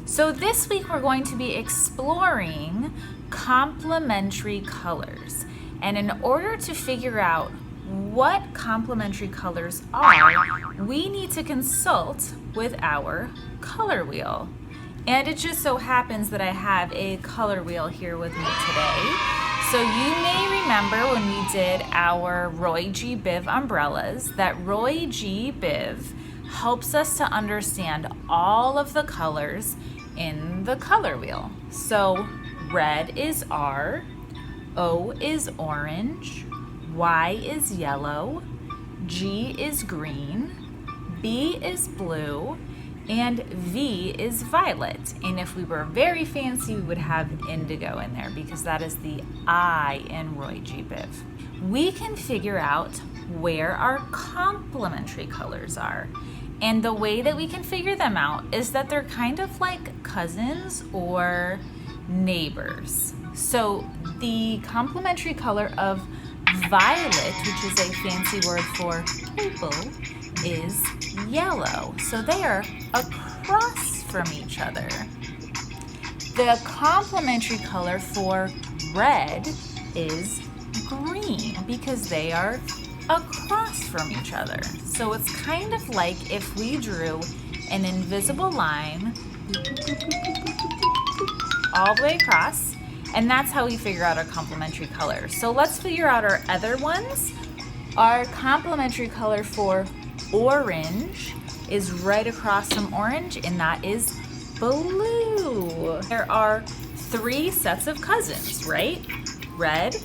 So this week we're going to be exploring complementary colors. And in order to figure out what complementary colors are, we need to consult with our color wheel. And it just so happens that I have a color wheel here with me today. So you may remember when we did our Roy G. Biv umbrellas that Roy G. Biv helps us to understand all of the colors in the color wheel. So red is R, O is orange, Y is yellow, G is green, B is blue, and V is violet. And if we were very fancy, we would have indigo in there because that is the I in Roy G. Biv. We can figure out where our complementary colors are. And the way that we can figure them out is that they're kind of like cousins or neighbors. So the complementary color of violet, which is a fancy word for purple, is yellow. So they are across from each other. The complementary color for red is green because they are across from each other. So it's kind of like if we drew an invisible line all the way across, and that's how we figure out our complementary color. So let's figure out our other ones. Our complementary color for orange is right across from orange, and that is blue. There are three sets of cousins, right? Red,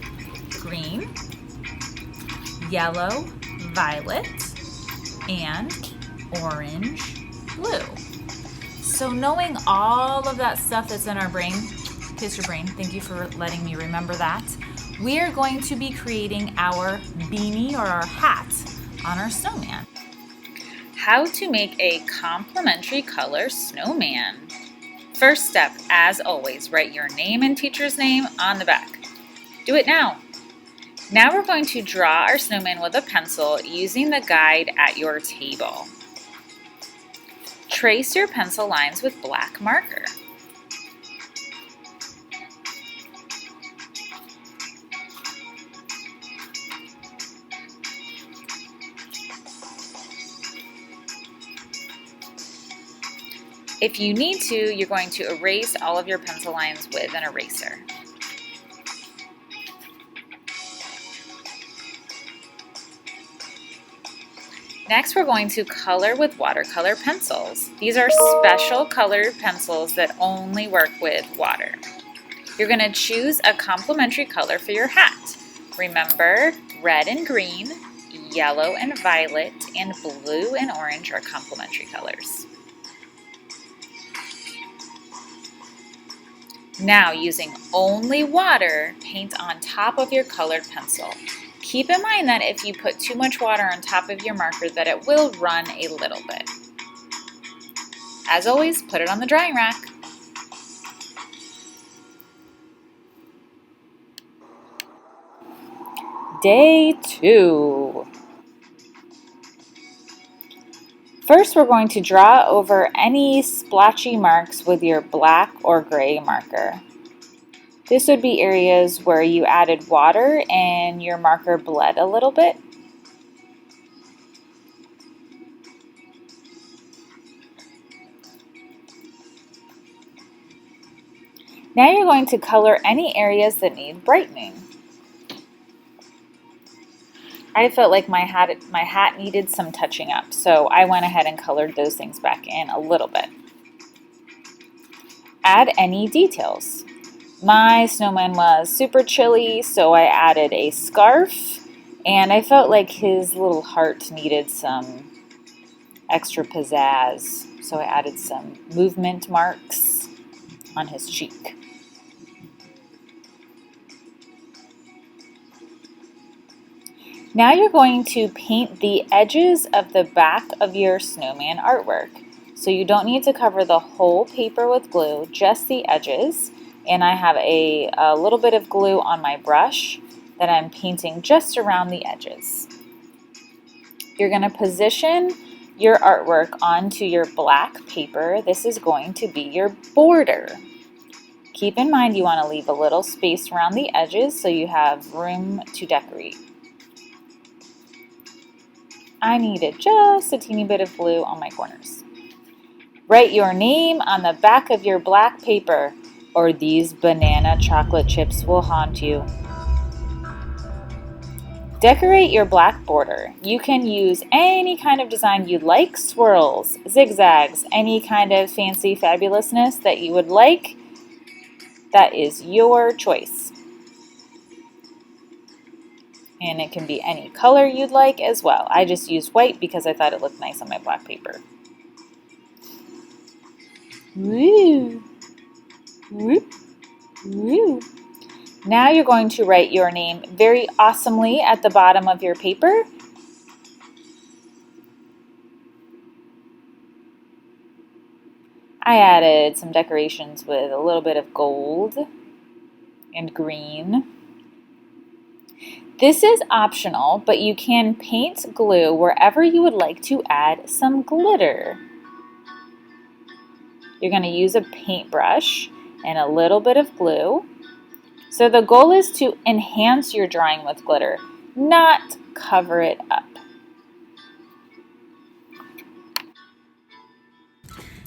green, yellow, violet, and orange, blue. So knowing all of that stuff that's in our brain, kiss your brain, thank you for letting me remember that, we are going to be creating our beanie or our hat on our snowman. How to make a complementary color snowman. First step, as always, write your name and teacher's name on the back. Do it now. Now we're going to draw our snowman with a pencil using the guide at your table. Trace your pencil lines with black marker. If you need to, you're going to erase all of your pencil lines with an eraser. Next, we're going to color with watercolor pencils. These are special colored pencils that only work with water. You're going to choose a complementary color for your hat. Remember, red and green, yellow and violet, and blue and orange are complementary colors. Now, using only water, paint on top of your colored pencil. Keep in mind that if you put too much water on top of your marker, that it will run a little bit. As always, put it on the drying rack. Day 2. First, we're going to draw over any splotchy marks with your black or gray marker. This would be areas where you added water and your marker bled a little bit. Now you're going to color any areas that need brightening. I felt like my hat needed some touching up, so I went ahead and colored those things back in a little bit. Add any details. My snowman was super chilly, so I added a scarf, and I felt like his little heart needed some extra pizzazz, so I added some movement marks on his cheek. Now you're going to paint the edges of the back of your snowman artwork. So you don't need to cover the whole paper with glue, just the edges. And I have a little bit of glue on my brush that I'm painting just around the edges. You're going to position your artwork onto your black paper, this is going to be your border. Keep in mind you want to leave a little space around the edges so you have room to decorate. I needed just a teeny bit of glue on my corners. Write your name on the back of your black paper, or these banana chocolate chips will haunt you. Decorate your black border. You can use any kind of design you'd like, swirls, zigzags, any kind of fancy fabulousness that you would like. That is your choice. And it can be any color you'd like as well. I just used white because I thought it looked nice on my black paper. Woo! Woo! Woo! Now you're going to write your name very awesomely at the bottom of your paper. I added some decorations with a little bit of gold and green. This is optional, but you can paint glue wherever you would like to add some glitter. You're going to use a paintbrush and a little bit of glue. So the goal is to enhance your drawing with glitter, not cover it up.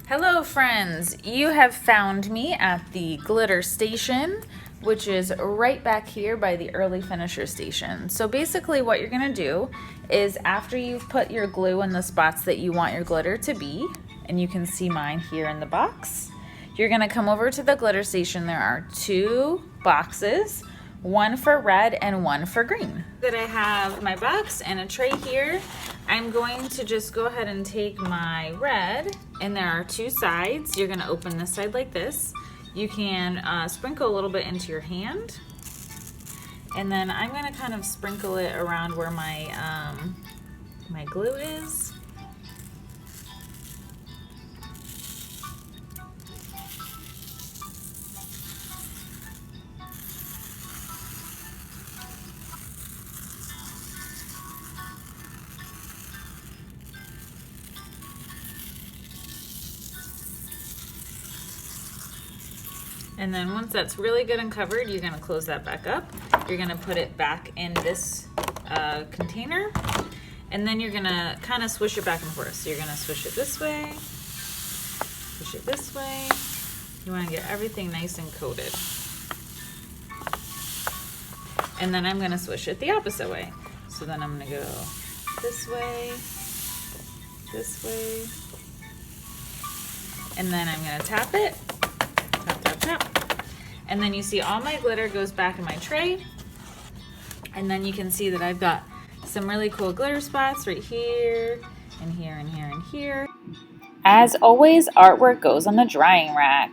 Hello friends, you have found me at the glitter station, which is right back here by the early finisher station. So basically what you're gonna do is after you've put your glue in the spots that you want your glitter to be, and you can see mine here in the box, you're gonna come over to the glitter station. There are 2 boxes, one for red and one for green. That I have my box and a tray here. I'm going to just go ahead and take my red, and there are 2 sides. You're gonna open this side like this. You can sprinkle a little bit into your hand, and then I'm gonna kind of sprinkle it around where my my glue is. And then once that's really good and covered, you're gonna close that back up. You're gonna put it back in this container, and then you're gonna kind of swish it back and forth. So you're gonna swish it this way, swish it this way. You wanna get everything nice and coated. And then I'm gonna swish it the opposite way. So then I'm gonna go this way, and then I'm gonna tap it. Tap, tap, tap. And then you see all my glitter goes back in my tray. And then you can see that I've got some really cool glitter spots right here, and here, and here, and here. As always, artwork goes on the drying rack.